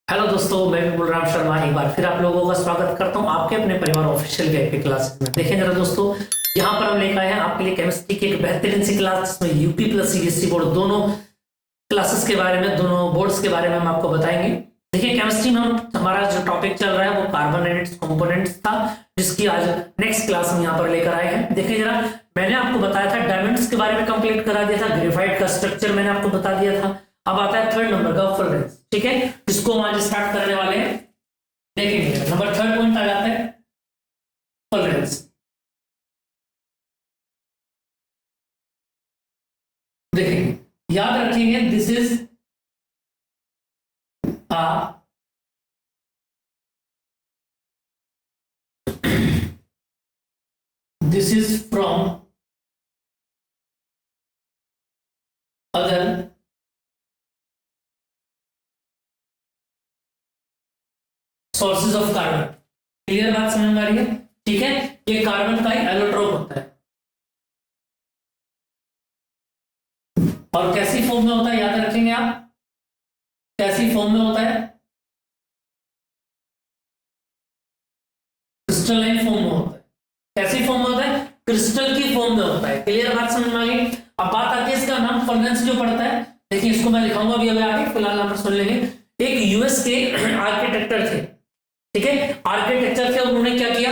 Hello दोस्तों, मैं विपुल राम शर्मा एक बार फिर आप लोगों का स्वागत करता हूं आपके अपने परिवार ऑफिशियल वीआईपी क्लासेस में। देखें जरा दोस्तों, यहां पर हम लेकर आए हैं आपके लिए केमिस्ट्री की एक बेहतरीन सी क्लास जिसमें यूपी प्लस सीबीएसई बोर्ड दोनों क्लासेस के बारे में, दोनों बोर्ड्स के बारे में हम आपको बताएंगे। देखिए केमिस्ट्री में हमारा जो टॉपिक चल रहा है वो कार्बन एंड इट्स कंपोनेंट्स था, जिसकी आज नेक्स्ट क्लास हम यहाँ पर लेकर आए हैं। देखिए जरा, मैंने आपको बताया था डायमंड्स के बारे में कंप्लीट करा दिया था, ग्रेफाइट का स्ट्रक्चर मैंने आपको बता दिया था। अब आता है थर्ड नंबर का फुलरेंस, ठीक है, जिसको हम आज स्टार्ट करने वाले हैं। देखेंगे नंबर थर्ड पॉइंट आ जाता है फुलरेंस। देखेंगे, याद रखेंगे, this is a this is from other sources of carbon. Clear बात समझ में आ रही है? ठीक है, ये कार्बन का ही एलोट्रोप होता है और कैसी फॉर्म में होता है याद रखेंगे आप, कैसी फॉर्म में होता है? क्रिस्टलाइन फॉर्म में होता है। कैसी फॉर्म में होता है? क्रिस्टल की फॉर्म में होता है। क्लियर बात समझ में आ गई? अब बात आती है इसका नाम फुलरेंस जो पड़ता है। देखिए इसको मैं लिखाऊंगा अभी आगे, फिलहाल हम सुन लेंगे। एक यूएस के आर्किटेक्टर थे, ठीक है, आर्किटेक्चर थे। उन्होंने क्या किया,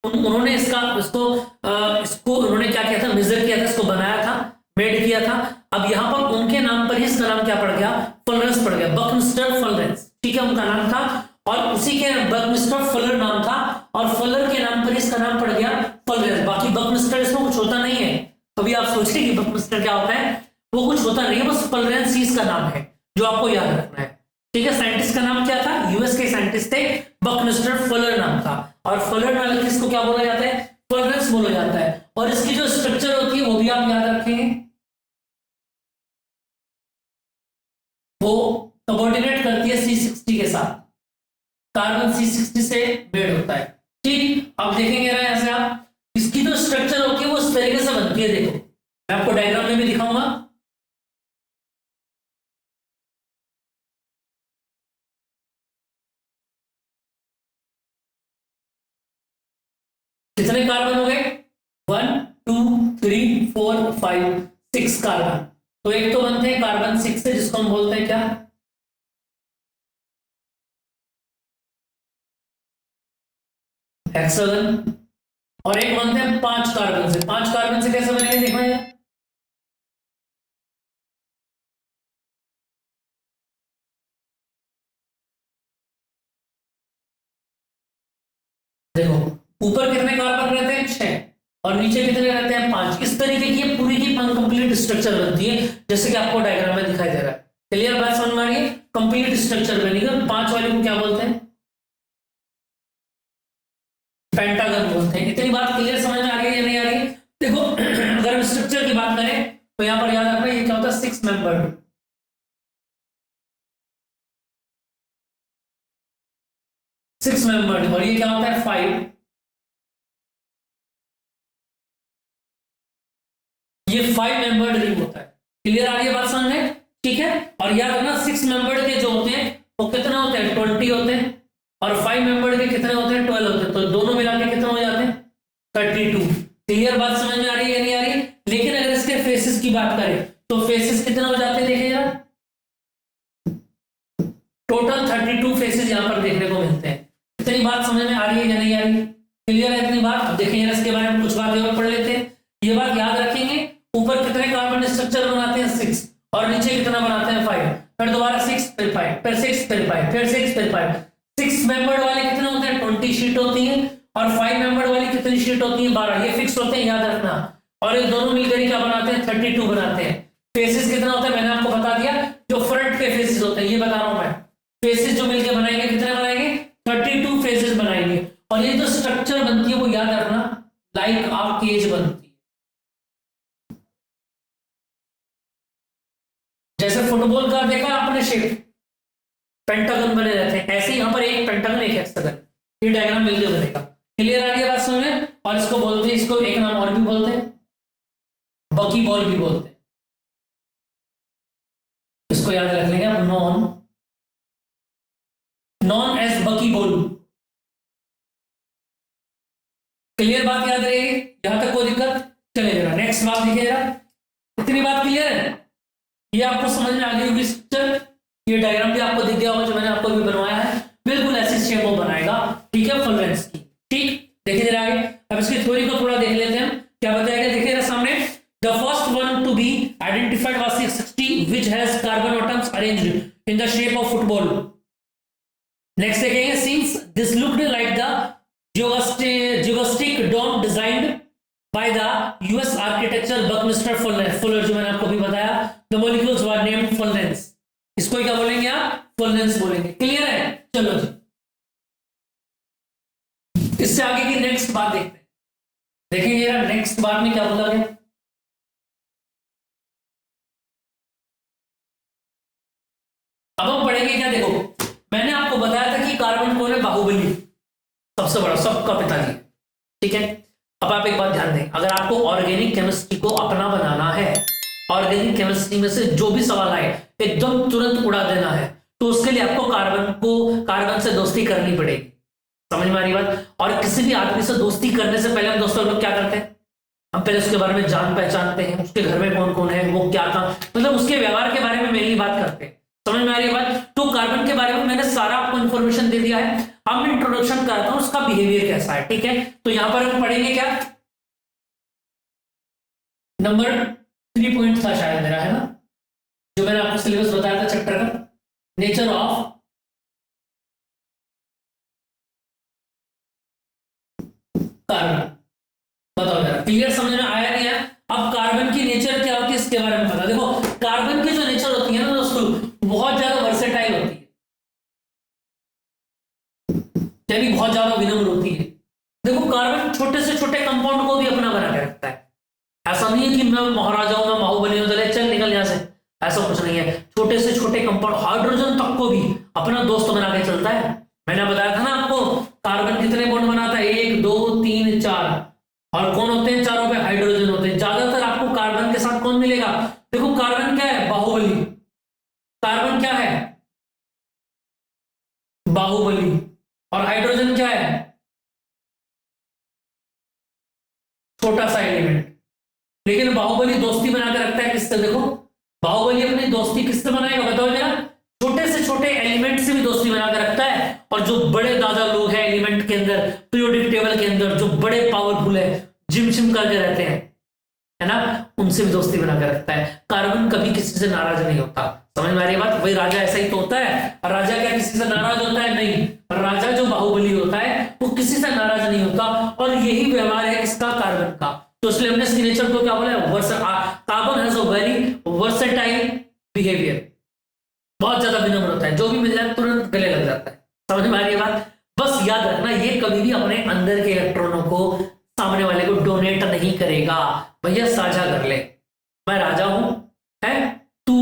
उन्होंने इसको उन्होंने क्या किया था, मेजर किया था, इसको बनाया था, मेड किया था। अब यहाँ पर उनके नाम पर ही इसका नाम क्या पड़ गया, फुलरेंस पड़ गया, बकमिस्टर फुलरेंस, ठीक है, उनका नाम था। और उसी के बकमिस्टर फुलर नाम था और फुलर के नाम पर इसका नाम पड़ गया फुलरेंस। बाकी बकमिस्टर इसमें कुछ होता नहीं है। कभी आप सोचिए कि बकमिस्टर क्या होता है, वो कुछ होता नहीं है, बस फुलरेंस ही इसका नाम है जो आपको याद रखना है। ठीक है, साइंटिस्ट का नाम क्या था, यूएस के साइंटिस्ट थे, बकमिस्टर फुलर नाम था। और फुलर नाम किसको क्या बोला जाता है, फुलरेंस बोला जाता है। और इसकी जो स्ट्रक्चर होती है वो भी आप याद रखेंगे, वो सबऑर्डिनेट करती है C60 के साथ, कार्बन C60 से मेड होता है। ठीक, अब देखेंगे यहां से आप, इसकी जो स्ट्रक्चर होती है वो इस तरीके से बनती है। देखो मैं आपको डायग्राम में भी दिखाऊंगा। कितने कार्बन हो गए, 1 2 3 4 5 6 कार्बन। तो एक तो बनते हैं कार्बन 6 से, जिसको हम बोलते हैं क्या, हेक्सागन। और एक बनते हैं 5 कार्बन से। 5 कार्बन से कैसे बनेंगे, देखो ये, देखो ऊपर कितने कार्बन रहते हैं, 6, और नीचे कितने रहते हैं, 5। इस तरीके की पूरी की कंप्लीट स्ट्रक्चर बनती है, जैसे कि आपको डायग्राम में दिखाई दे रहा है। क्लियर बात समझ में आ रही है? कंप्लीट स्ट्रक्चर बनेगी। 5 वाले को क्या बोलते हैं, पेंटागन बोलते हैं। इतनी बात क्लियर समझ में आ रही है या नहीं आ रही है? देखो अगर हम स्ट्रक्चर की बात करें तो यहां पर याद रखना, ये क्या होता है, 6 मेंबर्ड, 6 मेंबर्ड। और ये क्या होता है, 5, ये 5 मेंबर्ड रिंग होता है। क्लियर आ रही है बात समझ में? ठीक है, और याद रखना 6 मेंबर्ड के जो होते हैं वो कितने होते हैं, 20 होते हैं। और 5 मेंबर्ड के कितने होते हैं, 12 होते हैं। तो दोनों मिला के कितने हो जाते हैं, 32। क्लियर बात समझ में आ रही है या नहीं आ रही? लेकिन अगर इसके फेसेस की बात करें तो फेसेस कितने हो जाते हैं, देखिए जरा, टोटल 32 फेसेस यहां पर देखने को मिलते हैं। इतनी बात समझ में आ रही है या नहीं आ रही? क्लियर है इतनी बात? अब देखिए इसके बारे में कुछ बातें और पढ़ लेते हैं। ये बात याद रखेंगे, ऊपर कितने कार्बन स्ट्रक्चर बनाते हैं, 6, और नीचे कितना बनाते हैं, 5। फिर दोबारा 6 फिर 5 फिर 6 फिर 5 फिर 6 फिर 5। 6 मेंबर वाले कितने होते हैं, 20 शीट होती है। और 5 मेंबर वाली कितनी शीट होती है, 12। ये फिक्स होते हैं, याद रखना। और ये दोनों मिलकर क्या बनाते हैं, 32 बनाते हैं। फेसेस कितना होता है मैंने आपको बता दिया, जो फ्रंट के फेसेस होते हैं, ये बता रहा हूं मैं। फेसेस जो मिलकर बनाएंगे कितने बनाएंगे, 32 फेसेस बनाएंगे। और ये जो स्ट्रक्चर बनती है वो याद रखना, लाइक ऑफ केज बनती है। जैसे फुटबॉल का देखा आपने शेप, पेंटागन बने रहते हैं, ऐसे यहां पर एक पेंटागन एक हेक्सागन, ये डायग्राम मिलकर बनेगा। क्लियर आ रही है बात समझ में? और इसको बोलते हैं, इसको एक नाम और भी बोलते हैं, बकी बॉल भी बोलते हैं। इसको याद रख लेंगे आप, नॉन नॉन एज बकीबोल। क्लियर बात याद रहेगी, यहां तक कोई दिक्कत? चले जरा नेक्स्ट बात देखिए जरा, इतनी बात क्लियर है? ये आपको समझ में आ गई होगी स्ट्रक्चर, ये डायग्राम भी आपको दिख गया होगा जो मैंने आपको भी बनवाया है, बिल्कुल ऐसी शेप वो बनाएगा, ठीक है, फुलरेंस की। ठीक, देखिए जरा आगे, अब इसकी थ्योरी को थोड़ा देख लेते हैं, क्या बताया गया देखिए जरा सामने। The first one to be identified was 660 which has carbon atoms arranged in the shape of football. Next देखेंगे, since this looked like the geogestic dome designed by the US architecture Buckminster Fuller, जो मैंने आपको भी बताया, the molecules were named fullerenes। इसको क्या बोलेंगे आप? fullerenes बोलेंगे। क्लियर है? चलो जी, इससे आगे की नेक्स्ट बात देखते हैं। देखेंगे यार नेक्स्ट बात में क्या बोला गया। अब हम पढ़ेंगे क्या, देखो मैंने आपको बताया था कि कार्बन कौन है? बाहुबली, सबसे बड़ा, सबका पिताजी, ठीक है। अब आप एक बात ध्यान दें, अगर आपको ऑर्गेनिक केमिस्ट्री को अपना बनाना है, ऑर्गेनिक केमिस्ट्री में से जो भी सवाल आए एकदम तुरंत उड़ा देना है, तो उसके लिए आपको कार्बन से दोस्ती करनी पड़ेगी। समझ में आ रही बात? और किसी भी आदमी से दोस्ती करने से पहले हम दोस्तों लोग क्या करते हैं? हम पहले उसके बारे में जान पहचानते हैं, उसके घर में कौन कौन है, वो क्या था, मतलब उसके व्यवहार के बारे में मेनली बात करते हैं। समझ में आ रही बात? तो कार्बन के बारे में मैंने सारा आपको इंफॉर्मेशन दे दिया है, अब मैं इंट्रोडक्शन करता हूं उसका बिहेवियर कैसा है, ठीक है। तो यहां पर हम पढ़ेंगे क्या, नंबर 3 पॉइंट था शायद मेरा, है ना, जो मैंने आपको सिलेबस बताया था चैप्टर का, नेचर ऑफ कार्बन। बताओ जरा, क्लियर समझ में आया नहीं आया? अब कार्बन की नेचर क्या होती है इसके बारे में पता। देखो कार्बन की जो नेचर होती है ना दोस्तों, बहुत ज्यादा वर्सेटाइल होती है, यानी बहुत ज्यादा विनम्र होती है। देखो कार्बन छोटे से छोटे कंपाउंड को भी अपना बना के रखता है, ऐसा नहीं है कि मैं महाराजा हूं, मैं बाहुबली हूं, चले चल निकल यहां से, ऐसा कुछ नहीं है। छोटे से छोटे कंपाउंड, हाइड्रोजन तक को भी अपना दोस्त बना के चलता है। मैंने बताया था ना आपको, कार्बन कितने बॉन्ड बनाता है? 1 2 3 4, और कौन होते हैं चारों पे? हाइड्रोजन होते हैं। ज्यादातर आपको कार्बन के साथ कौन मिलेगा? देखो कार्बन क्या है? बाहुबली। कार्बन क्या है? बाहुबली। और हाइड्रोजन क्या है? छोटा सा एलिमेंट। लेकिन बाहुबली दोस्ती बना के रखता है किससे? देखो बाहुबली अपनी दोस्ती किससे बनाएगा बताओ जरा? छोटे से छोटे एलिमेंट से भी दोस्ती बना के रखता है, और जो बड़े दादा लोग हैं एलिमेंट के अंदर, पीरियोडिक टेबल के अंदर, जो बड़े पावरफुल है, जिम शिम करके रहते हैं, है ना, उनसे भी दोस्ती बना के रखता है। कार्बन कभी किसी से नाराज नहीं होता। समझ में आ रही बात? वही राजा ऐसा ही तो होता है, और राजा क्या किसी से नाराज होता है? नहीं, राजा जो बाहुबली होता है वो किसी से नाराज नहीं होता, और यही व्यवहार है इसका, कार्बन का। तो इसलिए हमने इसकी नेचर को क्या बोला है? Carbon has a very versatile behaviour, बहुत ज्यादा विनम्र होता है, जो भी मिल जाए तुरंत गले लग जाता है। समझ में आ रही बात? बस याद रखना, ये कभी भी अपने अंदर के इलेक्ट्रॉनों को सामने वाले को डोनेट नहीं करेगा। भैया साझा कर ले, मैं राजा हूं, है तू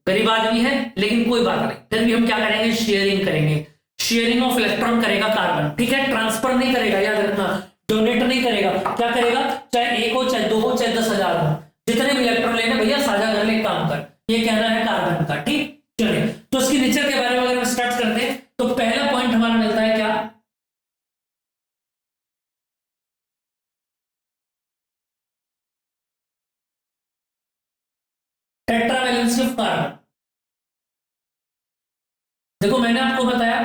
गरीब आदमी है, लेकिन कोई बात नहीं, फिर भी हम क्या करेंगे? शेयरिंग करेंगे। शेयरिंग ऑफ इलेक्ट्रॉन करेगा कार्बन, ठीक है, ट्रांसफर नहीं करेगा, याद रखना, डोनेट नहीं करेगा। क्या करेगा? चाहे 1 हो, चाहे 2 हो, चाहे 10,000 हो, जितने भी इलेक्ट्रॉन लेने भैया साझा कर ले, काम कर, ये कहना है कार्बन का। ठीक, चलिए तो इसकी नेचर के बारे में अगर हम स्टार्ट करते हैं, तो पहला पॉइंट हमारा मिलता है क्या? Tetravalency of carbon. देखो मैंने आपको बताया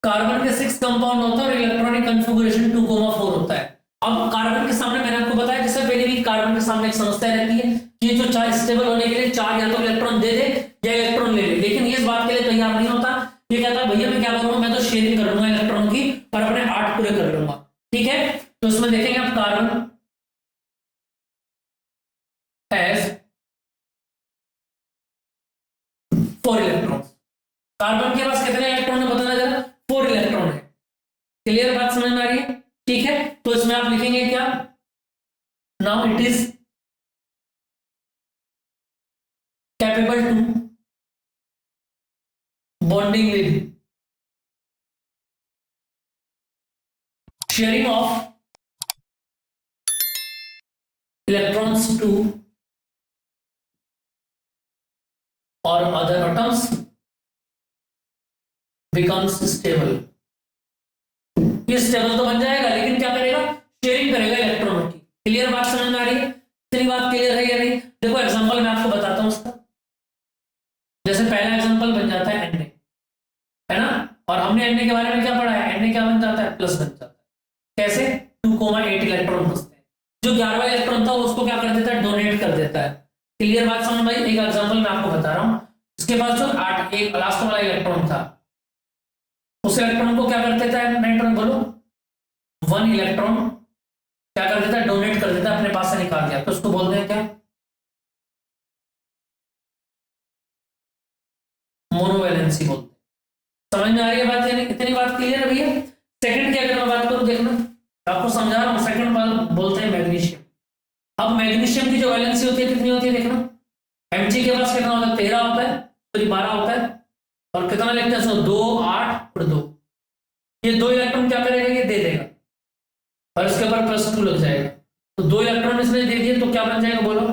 कार्बन के 6 कंपाउंड होते हैं और इलेक्ट्रॉनिक कॉन्फ़िगरेशन 2,4 होता है। अब कार्बन के सामने मैंने आपको बताया, जैसे पहले भी कार्बन के सामने एक समस्या रहती है कि जो चार स्टेबल होने के लिए चार या तो इलेक्ट्रॉन दे दे या इलेक्ट्रॉन ले ले, लेकिन ये इस बात के लिए तैयार नहीं होता। ये कहता है भैया मैं क्या करूंगा, मैं तो शेयरिंग कर लूंगा इलेक्ट्रॉन की और अपने 8 पूरे कर लूंगा। ठीक है, तो इसमें देखेंगे आप कार्बन हैज 4 इलेक्ट्रॉन। कार्बन के पास कितने इलेक्ट्रॉन है बताना जरा? 4 इलेक्ट्रॉन है। क्लियर बात समझ में आ रही है? ठीक है, तो इसमें आप लिखेंगे क्या? Now it is capable to bonding with sharing of electrons to or other atoms becomes stable. ये स्टेबल तो बन जाएगा लेकिन क्या करेगा, शेयरिंग करेगा इलेक्ट्रॉन की। क्लियर बात समझ में आ रही है? इतनी बात क्लियर है या नहीं? देखो एग्जांपल मैं आपको बताता हूं उसका। जैसे पहला एग्जांपल बन जाता है Na, है ना, और हमने Na के बारे में क्या पढ़ा है, Na क्या बन जाता है, प्लस बन जाता है। कैसे? 2,8 इलेक्ट्रॉन बचते हैं। जो 11वां इलेक्ट्रॉन था उसको क्या कर देता है, डोनेट कर देता है। क्लियर बात समझ में आई? एक एग्जांपल मैं आपको बता रहा हूं। इसके पास जो 8 एक लास्ट वाला इलेक्ट्रॉन था, उस इलेक्ट्रॉन को क्या कर देता है नाइट्रॉन, बोलो 1 इलेक्ट्रॉन क्या कर देता है, डोनेट कर देता है, अपने पास से निकाल दिया, तो उसको बोलते हैं क्या, मोनोवैलेंसी बोलते हैं। समझ में आ रही है बात? यानी इतनी बात क्लियर है भैया। सेकंड की अगर मैं बात करूं, देखना आपको समझा रहा हूं, सेकंड बात बोलते हैं मैग्नीशियम। अब मैग्नीशियम की जो वैलेंसी होती है कितनी होती है, देखना Mg के पास कितना होता है, 13 होता है, सॉरी 12 होता है, और कितना लिखते हैं, 2 8 और 2। ये 2 इलेक्ट्रॉन क्या करेगा, ये दे देगा, और इसके ऊपर +2 लग जाएगा, तो 2 इलेक्ट्रॉन इसने दे दिए, तो क्या बन जाएगा बोलो,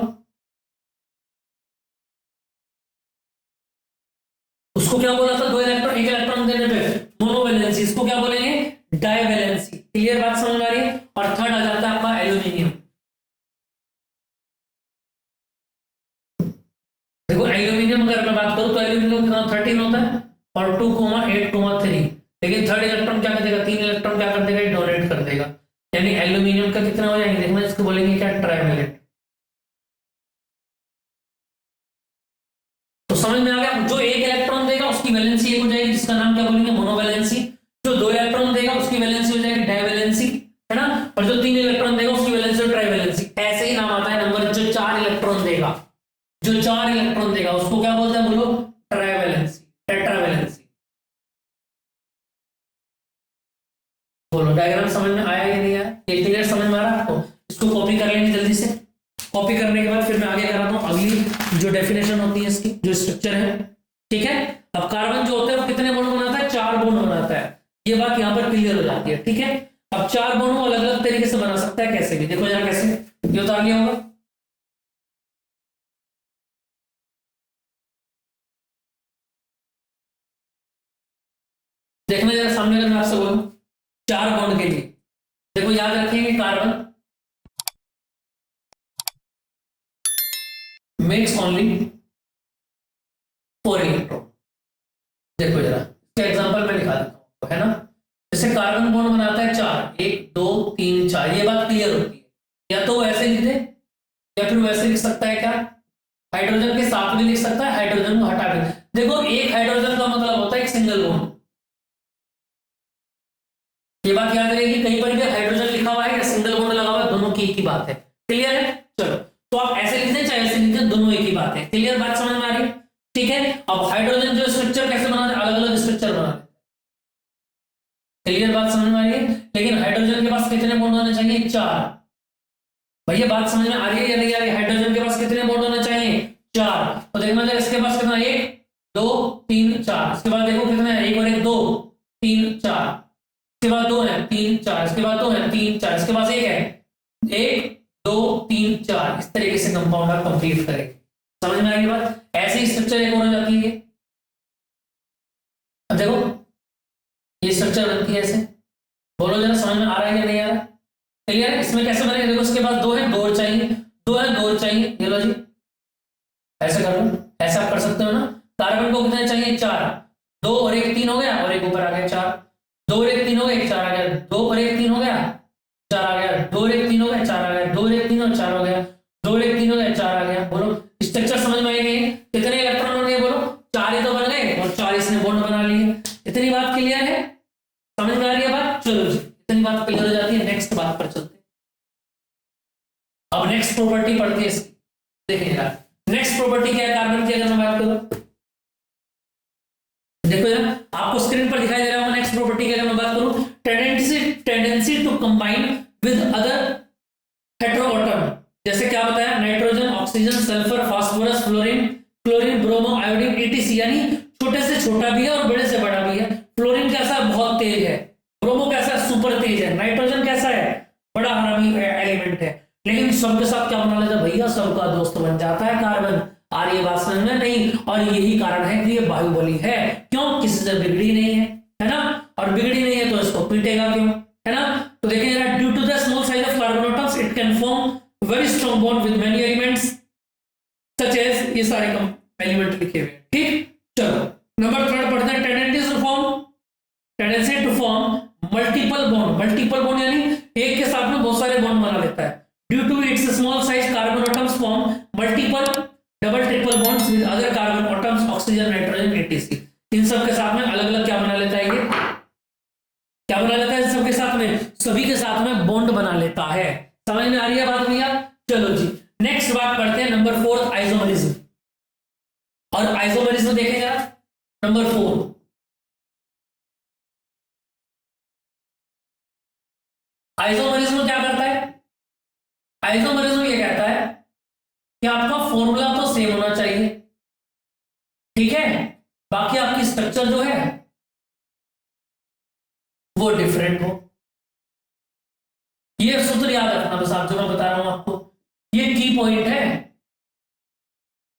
उसको क्या बोला था, 2 इलेक्ट्रॉन, 1 इलेक्ट्रॉन देने पे मोनोवैलेंसी, इसको क्या बोलेंगे, डाइवैलेंसी। क्लियर बात समझ में आ रही है? और थर्ड आ जाता है आपका एल्यूमिनियम। देखो एल्यूमिनियम अगर मैं बात करूं तो एल्यूमिनियम कितना 13 होता है और 2,8,3, लेकिन थर्ड इलेक्ट्रॉन क्या कर देगा, 3 इलेक्ट्रॉन क्या कर देगा, डोनेट कर देगा, यानी एल्यूमिनियम का कितना हो जाएंगे, देखना इसको बोलेंगे क्या, ट्राइवैलेंट। तो समझ में आ गया, जो 1 इलेक्ट्रॉन देगा उसकी वैलेंसी 1 हो जाएगी, जिसका नाम क्या बोलेंगे, मोनोवैलेंसी। जो 2 इलेक्ट्रॉन देगा उसकी वैलेंसी हो जाएगी डाइवैलेंसी, है ना, और जो 3 इलेक्ट्रॉन देगा उसकी वैलेंसी ट्राइवैलेंसी। ऐसे ही नाम आता है नंबर, जो 4 इलेक्ट्रॉन देगा, जो 4 इलेक्ट्रॉन देगा उसको क्या बोलते हैं, बोलो ट्राइवैलेंसी, टेट्रावैलेंसी। बोलो डायग्राम समझ में आया या नहीं आया, ये क्लियर समझ में आ रहा है आपको? इसको कॉपी कर लेंगे जल्दी से। कॉपी करने के बाद फिर मैं आगे कराता हूं अगली जो डेफिनेशन होती है इसकी, जो स्ट्रक्चर है, ठीक है। अब कार्बन जो होता है वो कितने बॉन्ड बनाता है, 4 बॉन्ड बनाता है, ये बात यहां पर क्लियर हो जाती है, ठीक है। अब 4 बॉन्ड अलग अलग तरीके से बना सकता है, कैसे भी, देखो जरा कैसे, ये उतार लिया होगा, देखना जरा सामने, अगर मैं आपसे बोलूं 4 बॉन्ड के लिए, देखो याद रखेंगे कार्बन मेक्स ओनली 4 इलेक्ट्रॉन। देखो जरा इसका एग्जांपल मैं दिखा देता हूं, है ना, जैसे कार्बन बॉन्ड बनाता है 4, 1 2 3 4, ये बात क्लियर होती है। या तो ऐसे लिख दे या फिर वैसे लिख सकता है, क्या हाइड्रोजन के साथ भी लिख सकता है, हाइड्रोजन को हटा के। देखो एक हाइड्रोजन का मतलब होता है एक सिंगल बॉन्ड, ये बात याद रहेगी, कहीं पर भी हाइड्रोजन लिखा हुआ है या सिंगल बॉन्ड लगा हुआ है, दोनों की एक ही बात है। क्लियर है? चलो तो आप ऐसे लिख दें चाहे ऐसे लिख दें, दोनों एक ही बात है। क्लियर बात समझ में आ रही है? ठीक है। अब हाइड्रोजन जो स्ट्रक्चर कैसे बनाते हैं, अलग अलग स्ट्रक्चर बनाते हैं। क्लियर बात समझ में आ रही है? लेकिन हाइड्रोजन के पास कितने बॉन्ड होने चाहिए, 4। भैया बात समझ में आ रही है या नहीं आ रही है? हाइड्रोजन के पास कितने बॉन्ड होने चाहिए, 4। तो देखना चाहिए इसके पास कितना, 1 2 3 4, इसके बाद देखो कितने हैं, 1 और 1 2 3 4, इसके बाद 2 है 3 4, इसके बाद 2 है 3 4, इसके पास 1 है 1 2 3 4, इस तरीके से कंपाउंड आप कंप्लीट करेंगे। समझ में आएगी बात? ऐसे ही स्ट्रक्चर एक और हो जाती है, अब देखो ये स्ट्रक्चर बनती है ऐसे, बोलो जरा समझ में आ रहा है या नहीं आ रहा? क्लियर है? इसमें कैसे बनेगा, देखो इसके पास 2 है 2 और चाहिए, 2 है 2 और चाहिए, ये लो जी ऐसे कर लो, ऐसा आप कर सकते हो ना। कार्बन को कितने चाहिए, 4, 2 और 1 3 हो गया, और एक ऊपर आ गया 4, 2 और 1 3 हो गया, 4 आ गया, 2 और 1 3 हो गया 4 आ गया, 2 और 1 3 हो गया 4 आ गया, 2 और 1 3 और 4 हो गया, 2 और 1 3 हो गया 4 आ गया। बोलो स्ट्रक्चर समझ में आएंगे, कितने इलेक्ट्रॉन बन गए, बोलो 4 ही तो बन गए, और 4 इसने बॉन्ड बना लिए। इतनी बात क्लियर है? समझ में आ रही है बात? चलो जी इतनी बात क्लियर हो जाती है, नेक्स्ट बात पर चलते हैं। अब नेक्स्ट प्रॉपर्टी पढ़ते हैं इसकी, देखिए जरा नेक्स्ट प्रॉपर्टी क्या है कार्बन की, अगर मैं बात करूं, देखो जरा आपको स्क्रीन पर दिखाई दे रहा है नेक्स्ट प्रॉपर्टी की अगर मैं बात करूं, tendency to combine with other heteroatom, जैसे क्या बताया, nitrogen oxygen sulphur phosphorus fluorine chlorine bromo iodine ETC, यानी छोटे से छोटा भी है और बड़े से बड़ा भी है। फ्लोरीन कैसा, बहुत तेज है, ब्रोमो कैसा, सुपर तेज है, नाइट्रोजन कैसा है, बड़ा हरामी एलिमेंट है, लेकिन सबके साथ क्या बना लेता भैया, सबका दोस्त बन जाता है कार्बन। आ रही है बात समझ में? नहीं, और यही कारण है कि ये बाहुबली हुई है। क्यों? किसी से बिगड़ी नहीं है ना, और बिगड़ी नहीं है तो इसको पीटेगा क्यों, है ना। तो देखिए जरा, due to the small size of carbon atoms it can form very strong bond with many elements such as, ये सारे एलिमेंट लिखे हुए। ठीक, चलो नंबर 3 पढ़ते हैं, tendency to form multiple bond. Multiple bond यानी एक के साथ में बहुत सारे बॉन्ड बना लेता है। Due to its small size carbon atoms form multiple double triple bonds with other carbon atoms, oxygen, nitrogen, etc. इन सब के साथ में अलग अलग क्या बना लेता है, ये क्या बना लेता है, इन सबके साथ में, सभी के साथ में बॉन्ड बना लेता है। समझ में आ रही है बात भैया? चलो जी, नेक्स्ट बात करते हैं नंबर 4 आइसोमरिज्म। और आइसोमरिज्म देखेगा नंबर 4, आइसोमरिज्म क्या करता है? आइसोमरिज्म ये कहता है कि आपका फॉर्मूला तो सेम होना चाहिए, ठीक है, बाकी आपकी स्ट्रक्चर जो है वो डिफरेंट हो। ये सूत्र याद रखना बस, आप जो मैं बता रहा हूं आपको, ये की पॉइंट है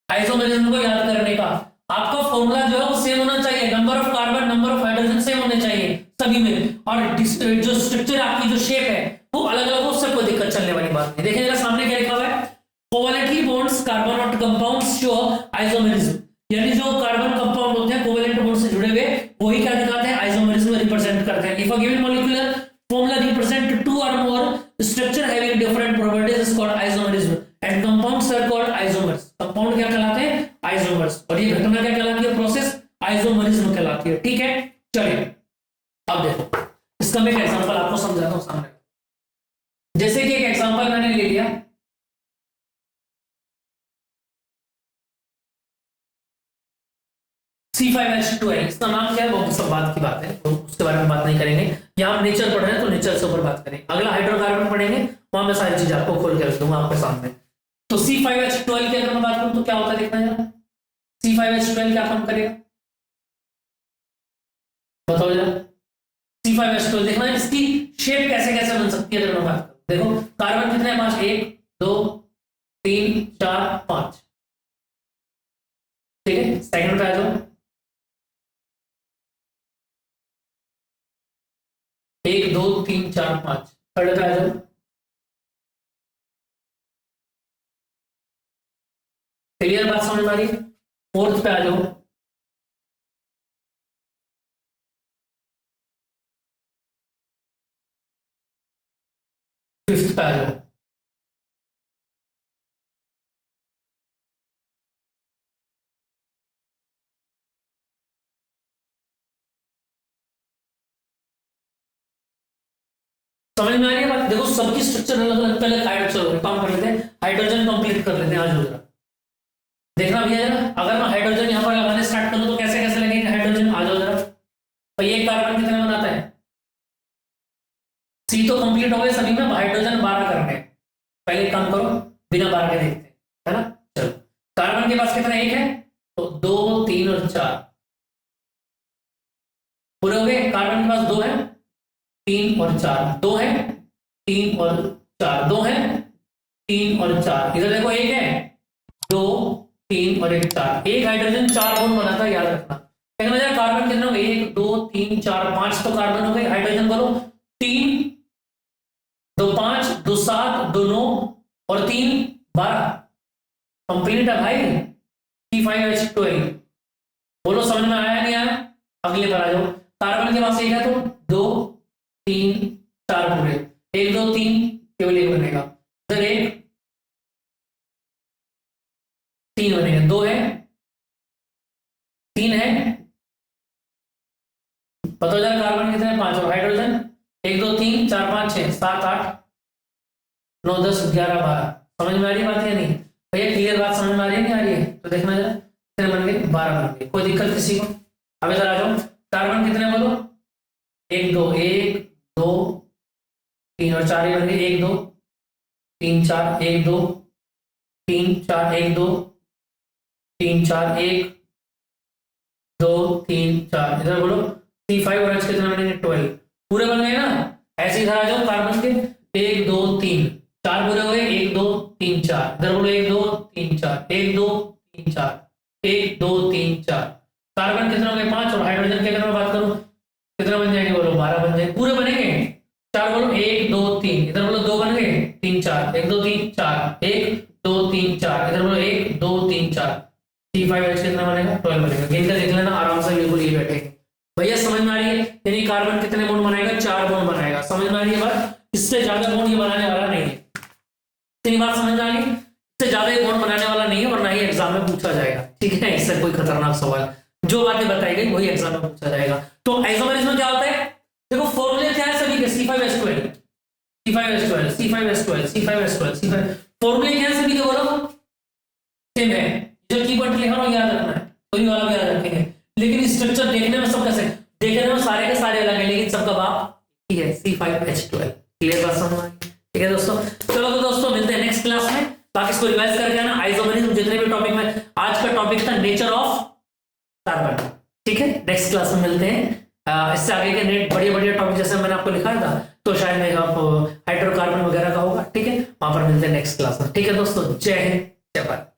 आइसोमरिज्म को याद करने का। आपका फॉर्मूला जो है वो सेम होना चाहिए, number of carbon, number of hydrogen same होने चाहिए सभी में, और जो स्ट्रक्चर आपकी जो शेप है वो अलग अलग हो, उससे कोई दिक्कत चलने वाली बात नहीं। देखिए जरा सामने क्या लिखा हुआ है, कोवैलेंटली बॉन्ड्स कार्बन और कंपाउंड्स शो आइसोमरिज्म, यानी जो कार्बन कंपाउंड होते हैं कोवैलेंट बॉन्ड से जुड़े हुए, वही क्या दिखाते हैं, आइसोमरिज्म रिप्रेजेंट करते हैं। If a given molecular formula represent two or more structure having different properties is called isomerism and compounds are called isomers। Compound क्या कहलाते हैं, आइसोमर्स, और ये घटना क्या कहलाती है, प्रोसेस आइसोमरिज्म कहलाती है। ठीक है, चलिए अब देखो इसका मैं एक एग्जांपल आपको समझाता हूं सामने। जैसे कि एक एग्जांपल मैंने ले लिया, C5H12, इसका नाम क्या है, वो सब बात की बात है, तो उसके बारे में बात नहीं करेंगे। यहाँ हम नेचर पढ़ रहे हैं तो नेचर से ऊपर बात करेंगे। अगला हाइड्रोकार्बन पढ़ेंगे, वहां मैं सारी चीज आपको खोल के रख दूंगा आपके सामने। तो C5H12 की अगर मैं बात करूं तो क्या होता है, देखना जरा, C5H12 क्या काम करेगा, बताओ जरा। C5H12 देखना है, इसकी शेप कैसे कैसे बन सकती है अगर मैं बात करूं। देखो कार्बन कितने हैं, 5, 1 2 3 4 5, ठीक है। सेकंड पे आ जाओ, 1 2 3 4 5। थर्ड पे आ जाओ, क्लियर बात समझ में आ रही है। फोर्थ पे आ जाओ, फिफ्थ पे आ जाओ, समझ में आ रही है बात। देखो सबकी स्ट्रक्चर अलग अलग, पहले हाइड्रोजन काम कर लेते हैं, हाइड्रोजन कंप्लीट कर लेते हैं। आज जरा देखना भैया जरा, अगर मैं हाइड्रोजन यहाँ पर लगाने स्टार्ट करूं तो कैसे कैसे लगेंगे हाइड्रोजन, आ जाओ जरा। तो ये कार्बन कितने बनाता है, सी तो कंप्लीट हो गए सभी में, हाइड्रोजन 12 करने, पहले काम करो बिना 12 के देखते हैं, है ना। चलो कार्बन के पास कितना, 1 है, तो 2 3 और 4 पूरे हो गए। कार्बन के पास 2 है, 3 और 4, 2 है 3 और 4, 2 है 3 और 4, इधर देखो 1 है 2 3 और 1 4, एक हाइड्रोजन 4 बॉन्ड बनाता है, याद रखना। कार्बन कितने हो गए, 1 2 3 4 5 तो कार्बन हो गए। हाइड्रोजन बोलो 3 2 5 2 7 2 9 और 3 12, कंप्लीट है भाई C5H12। बोलो समझ में आया नहीं आया, अगले पर आ जाओ। कार्बन के पास 1 है तो 2 3 4 पूरे, 1 2 3 केवल 1 बनेगा, इधर 1 3 बनेगा, 2 है 3 है, बताओ जरा कार्बन कितने हैं, 5 और हाइड्रोजन 1 2 3 4 5 6 7 8 9 10 11 12। समझ में आ रही बात या नहीं भैया, क्लियर बात समझ में आ रही है नहीं आ रही है, तो देखना जरा कितने बन गए, 12 बन गए, कोई दिक्कत किसी को। अब इधर आ जाओ, कार्बन कितने बोलो, 1 2 1 2 3 और 4 बन गए, 1 2 3 4 1 2 3 4 1 2 3 4 1 2 3 4, इधर बोलो C5 और H कितने बनेंगे, 12 पूरे बन गए ना। ऐसे इधर आ जाओ, कार्बन के 1 2 3 4 पूरे हो गए, 1 2 3 4, इधर बोलो 1 2 3 4 1 2 3 4 1 2 3 4, कार्बन कितना हो गया 5 और हाइड्रोजन के अगर मैं बात करूं कितना बन जाएंगे बोलो 12 बन जाएंगे। पूरे बनेंगे 4 बोलो 1 2 3 इधर बोलो 2 बन गए 3 4 1 2 3 4 1 2 3 4 इधर बोलो 1 2 3 4 C5H कितना बनेगा 12 बनेगा। गिन कर देख लेना आराम से बिल्कुल ये बैठे भैया समझ में आ रही है। यानी कार्बन कितने बॉन्ड बनाएगा 4 बॉन्ड बनाएगा। समझ में आ रही है बात। इससे ज्यादा बॉन्ड ये बनाने वाला नहीं है। इतनी बात समझ में आ गई। इससे ज्यादा ये बॉन्ड बनाने वाला नहीं है वरना ही एग्जाम में पूछा जाएगा। ठीक है इससे कोई खतरनाक सवाल जो बातें बताई गई वही एग्जाम में पूछा जाएगा। तो आइसोमेरिज्म क्या होता है देखो फॉर्मूले क्या है सभी के C5H12 C5H12 C5H12 C5H12 C5 फॉर्मूले क्या है सभी के बोलो सेम है। जो कीवर्ड लिखा हो याद रखना है कोई वाला भी याद रखेंगे। लेकिन स्ट्रक्चर देखने में सब कैसे देखने में सारे के सारे अलग है लेकिन सबका बाप ठीक है C5H12। क्लियर बात समझ में? ठीक है दोस्तों। चलो तो दोस्तों मिलते हैं नेक्स्ट क्लास में। बाकी इसको रिवाइज करके आना आइसोमेरिज्म जितने भी टॉपिक में। आज का टॉपिक था नेचर ऑफ कार्बन। ठीक है नेक्स्ट क्लास में मिलते हैं। इससे आगे के नेट बढ़िया टॉपिक जैसे मैंने आपको लिखा था तो शायद मेरा हाइड्रोकार्बन वगैरह का होगा। ठीक है वहां पर मिलते हैं नेक्स्ट क्लास में। ठीक है दोस्तों जय हिंद जय भारत।